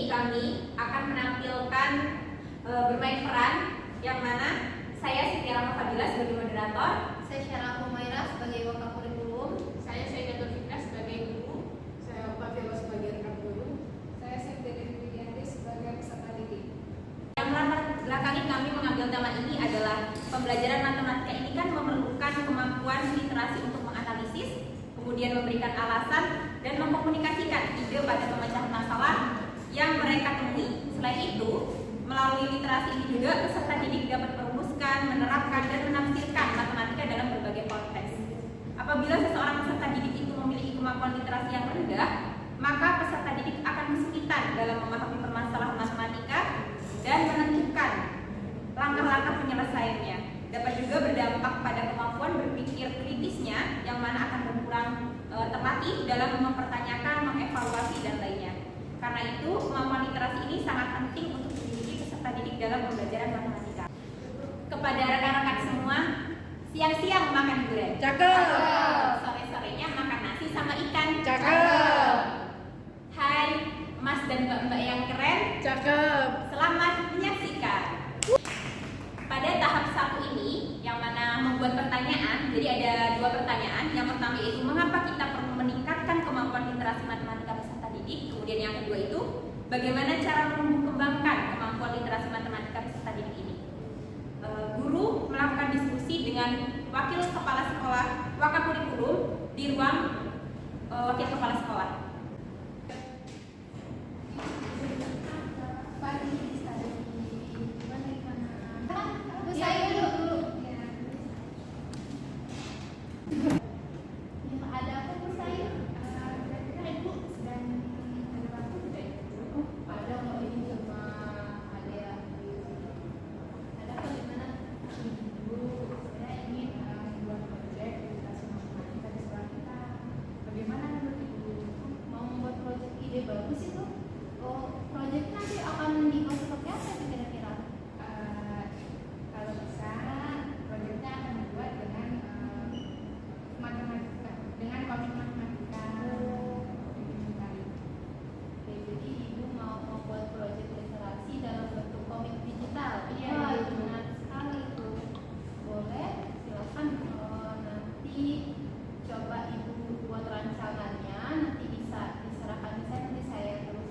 kami akan menampilkan bermain peran, yang mana saya Siti Rahma Fadila sebagai moderator, saya Syara Humaira sebagai wakil kurikulum, saya Saidatul Fikra sebagai guru, saya Fadila sebagai rekan guru, saya Septiani Widianti sebagai peserta didik. Yang latar belakangi kami mengambil tema ini adalah pembelajaran matematika ini kan memerlukan kemampuan literasi untuk menganalisis, kemudian memberikan alasan dan mengkomunikasikan ide pada pemecahan masalah yang mereka temui. Selain itu, melalui literasi ini juga peserta didik dapat merumuskan, menerapkan, dan menafsirkan matematika dalam berbagai konteks. Apabila seseorang peserta didik itu memiliki kemampuan literasi yang rendah, maka peserta didik akan kesulitan dalam memahami permasalahan matematika dan menentukan langkah-langkah penyelesaiannya. Dapat juga berdampak pada kemampuan berpikir kritisnya, yang mana akan berkurang terlatih dalam mempertanyakan, mengevaluasi, dan lainnya. Karena itu, kemampuan literasi ini sangat penting untuk dimiliki peserta didik dalam pembelajaran matematika. Kepada rekan-rekan semua, siang-siang makan durian, cakep. Sore-sorenya makan nasi sama ikan, Cakep. Hai Mas dan Mbak-mbak yang keren, Cakep. selamat menyaksikan. Pada tahap 1 ini, yang mana membuat pertanyaan, jadi ada 2 pertanyaan. Yang pertama yaitu mengapa kita perlu meningkatkan kemampuan literasi matematika peserta didik. Kemudian yang kedua itu, bagaimana cara mengembangkan kemampuan literasi matematika peserta didik ini. Guru melakukan diskusi dengan wakil kepala sekolah, wakil kurikulum di ruang wakil kepala sekolah. saya dulu. Ada apa Bu saya? Kira-kira Ibu sedang ada waktu tidak? Ada kok, ini cuma ada yang ada apa gimana? Ibu, saya ingin membuat proyek literasi matematika di sekolah kita. Bagaimana menurut Ibu? Mau membuat proyek, ide bagus itu. Oh, proyeknya nanti akan dibuat seperti apa sih kira-kira? Kalau bisa, proyeknya akan dibuat dengan matematika, dengan komik matematika. Oke, jadi Ibu mau membuat proyek literasi dalam bentuk komik digital. Iya, Wah, iya. itu menarik sekali tuh. Boleh, silakan nanti coba Ibu buat rancangannya, nanti bisa diserahkan ke saya, nanti saya terus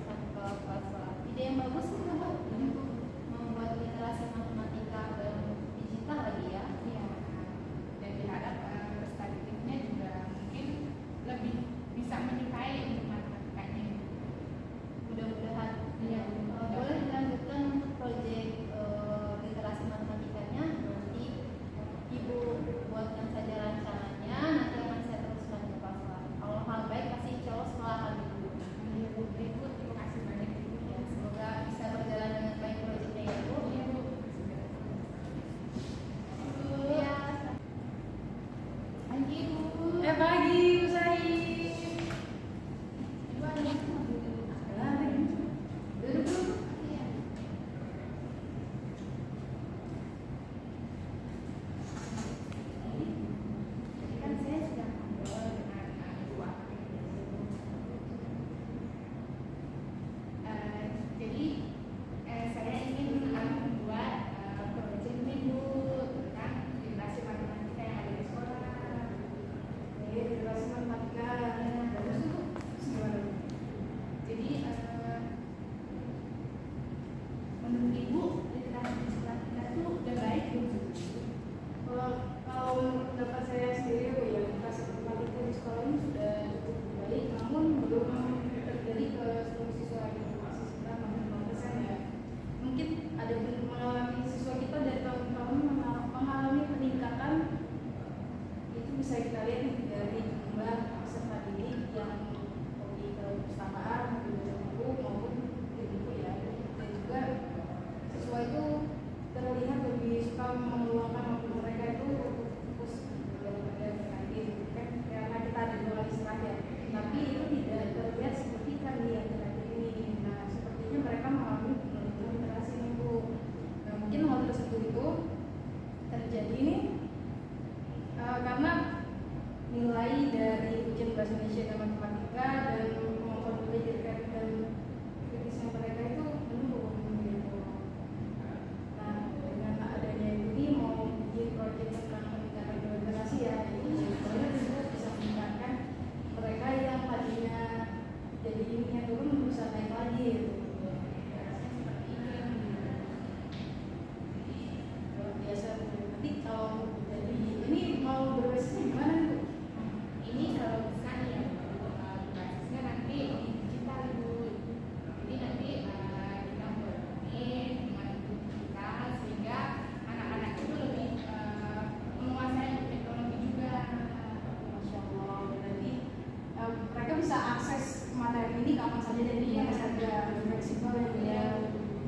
akses materi ini kapan saja dan di mana saja, fleksibel ya dia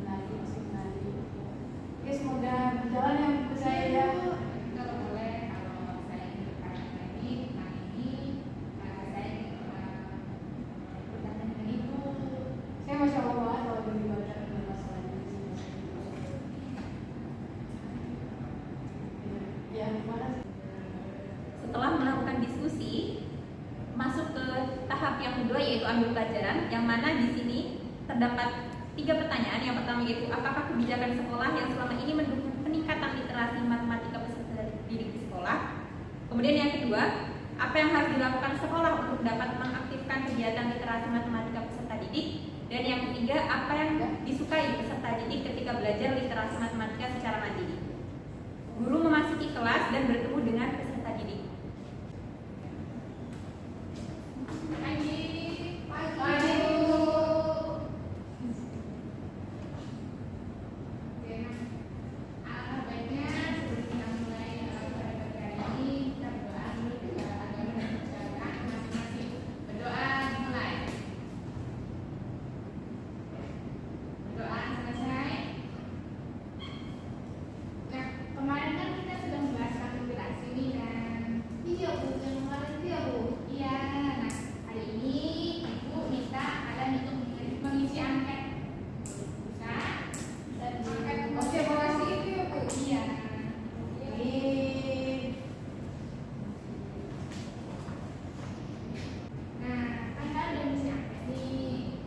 menarik. Oke, semoga berjalan yang percaya ya. Kalau boleh, kalau saya ingin bertanya lagi tentang ini, saya ingin bertanya dengan Ibu. Saya masya Allah banget kalau beribadah dengan masalah ini. Ya, mana sih? Setelah melakukan diskusi, masuk ke tahap yang kedua yaitu ambil pelajaran, yang mana di sini terdapat 3 pertanyaan. Yang pertama yaitu apakah kebijakan sekolah yang selama ini mendukung peningkatan literasi matematika peserta didik di sekolah. Kemudian yang kedua, apa yang harus dilakukan sekolah untuk dapat mengaktifkan kegiatan literasi matematika peserta didik. Dan yang ketiga, apa yang disukai peserta didik ketika belajar literasi matematika secara mandiri. Guru memasuki kelas dan bertemu dengan peserta didik. Kemarin kan kita sudah membahas kalkulasi nih kan. Iya Bu, yang kemarin itu ya Bu. Iya, nah hari ini Ibu minta kalian untuk mengisi angket. Bisa? Angket observasi itu ya Bu. Iya. Nah, kan kalian udah mengisi angket nih.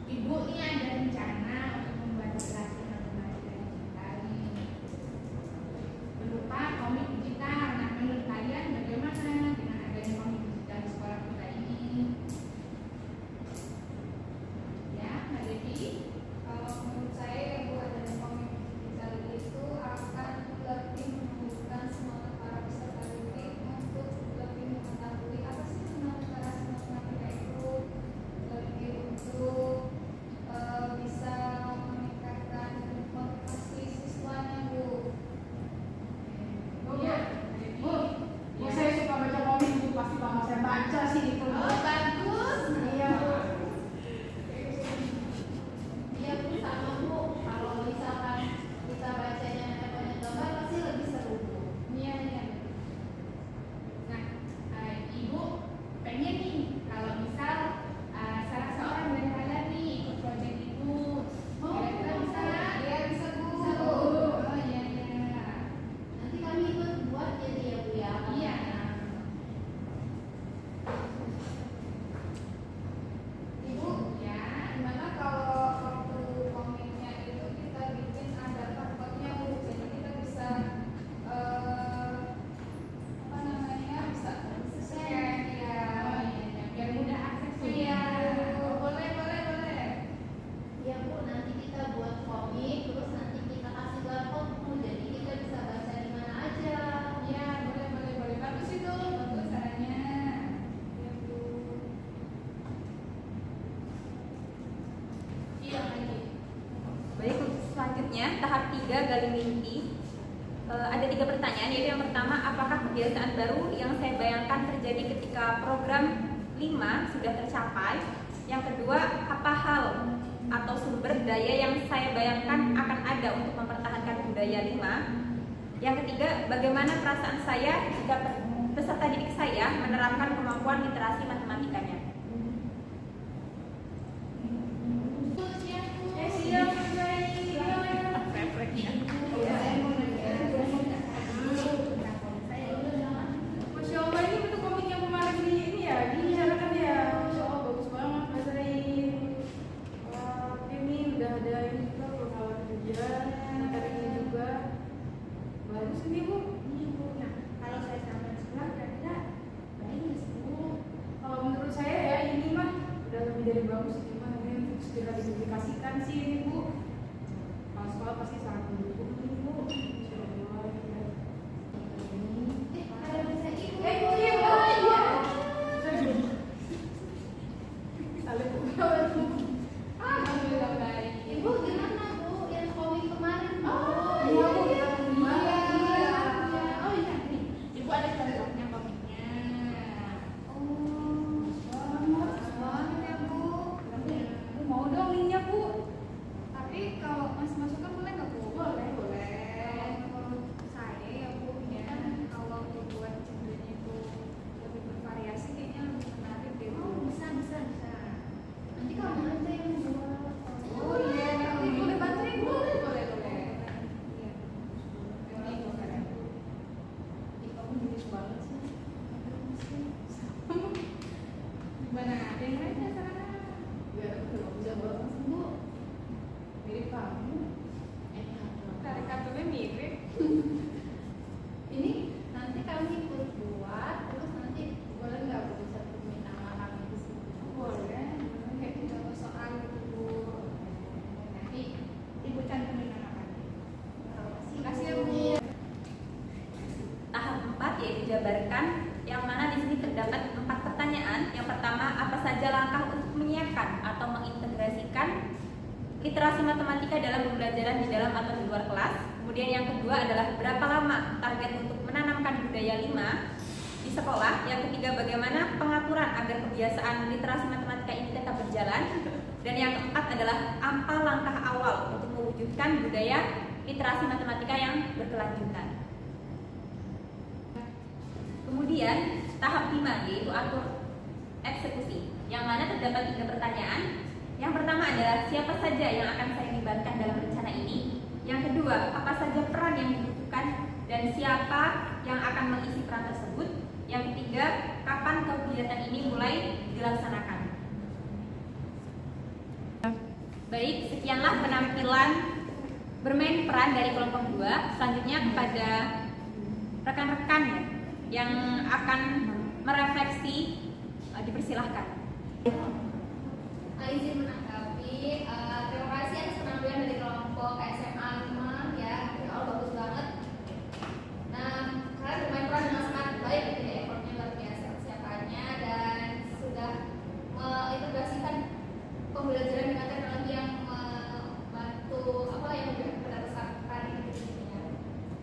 Ibu nih ada rencana untuk membuat literasi matematika digital nih berupa komik digital. Nah, menurut kalian bagaimana dengan adanya komik digital di sekolah kita ini? Ya, Mbak Devi? Kalau menurut saya yang buat adanya komik digital itu akan lebih menumbuhkan semangat para peserta didik untuk lebih mengetahui apa sih sebenarnya literasi matematika itu, lebih untuk bisa meningkatkan motivasi siswanya Bu. Bu, saya suka baca komik, Bu. Pasti Mama saya baca sih itu. Oh, bagus. Iya, Bu. Iya Bu, sama Bu. Kalau misalkan kita bacanya banyak gambar pasti lebih seru Bu. Iya, iya. Nah, Ibu pengen nih kalau misal salah seorang dari kalian nih ikut proyek itu, kira-kira bisa? Iya, bisa Bu. Oh iya iya. Nanti kami ikut buat jadi ya Bu ya. Iya. Ibu, Ya. gimana kalau waktu komiknya itu kita bikin ada kartotnya Bu, jadi kita bisa apa namanya, bisa scan ya. Oh iya iya. Biar mudah aksesnya. Iya, boleh. Ya Bu, nanti kita buat komik, terus nanti kita kasih barcode Bu, jadi kita bisa baca di mana aja. Iya, boleh. Bagus itu, bagus sarannya. Ya Bu. Iya, lagi. Baik, selanjutnya tahap 3 gali mimpi. Ada 3 pertanyaan, yaitu yang pertama, apakah kebiasaan baru yang saya bayangkan terjadi ketika program 5 sudah tercapai? Yang kedua, apa hal atau sumber daya yang saya bayangkan akan ada untuk mempertahankan budaya 5? Yang ketiga, bagaimana perasaan saya jika peserta didik saya menerapkan kemampuan literasi matematikanya? Siap, Masya Allah, ini bentuk komik yang kemarin ini ya, dibicarakan ya. Masya Allah, bagus banget Mas Rain. Ini udah ada ini juga pengalaman kegiatannya, materinya juga. Bagus ini Bu. Iya Bu. Nah, kalau saya sampai sekolah kira-kira baik nggak sih Bu? Kalau menurut saya ya ini mah udah lebih dari bagus ini mah, ini untuk segera dipublikasikan sih ini Bu. Kalau sekolah pasti sangat mendukung ini Bu. Insya Allah ya. Ada bisa Ibu. Bu, iya Bu. Oh, iya. Saling Bu. Alhamdulillah baik. Ibu gimana Bu yang komik kemarin Bu? Oh, iya, Bu. Iya. Oh iya nih. Ibu ada contohnya komiknya. Oh, banget sih, Bu. Mirip kamu. Karikaturnya mirip. Ini nanti kami ikut buat, terus nanti boleh nggak Bu bisa tulis nama kami di sini? Boleh. Kayak contoh soal gitu Bu. Nanti Ibu cantumin nama kami. Makasih ya Bu. Tahap 4 yaitu jabarkan, yang mana di sini terdapat 4 pertanyaan. Yang pertama, apa saja langkah untuk menyiapkan atau mengintegrasikan literasi matematika dalam pembelajaran di dalam atau di luar kelas. Kemudian yang kedua adalah berapa lama target untuk menanamkan budaya 5 di sekolah. Yang ketiga, bagaimana pengaturan agar kebiasaan literasi matematika ini tetap berjalan. Dan yang keempat adalah apa langkah awal untuk mewujudkan budaya literasi matematika yang berkelanjutan. Kemudian tahap 5 yaitu atur eksekusi, yang mana terdapat 3 pertanyaan. Yang pertama adalah siapa saja yang akan saya libatkan dalam rencana ini. Yang kedua, apa saja peran yang dibutuhkan dan siapa yang akan mengisi peran tersebut. Yang ketiga, kapan kegiatan ini mulai dilaksanakan. Baik, sekianlah penampilan bermain peran dari kelompok 2. Selanjutnya kepada rekan-rekan yang akan merefleksi, dipersilahkan. Izin menanggapi, terima kasih atas penampilan dari kelompok SMA 5 ya, Allah bagus banget. Nah, kalian bermain peran dengan sangat baik gitu ya, effortnya luar biasa persiapannya dan sudah mengintegrasikan pembelajaran dengan teknologi yang membantu apa yang sudah berdasarkan gitu ya.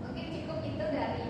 Mungkin cukup itu dari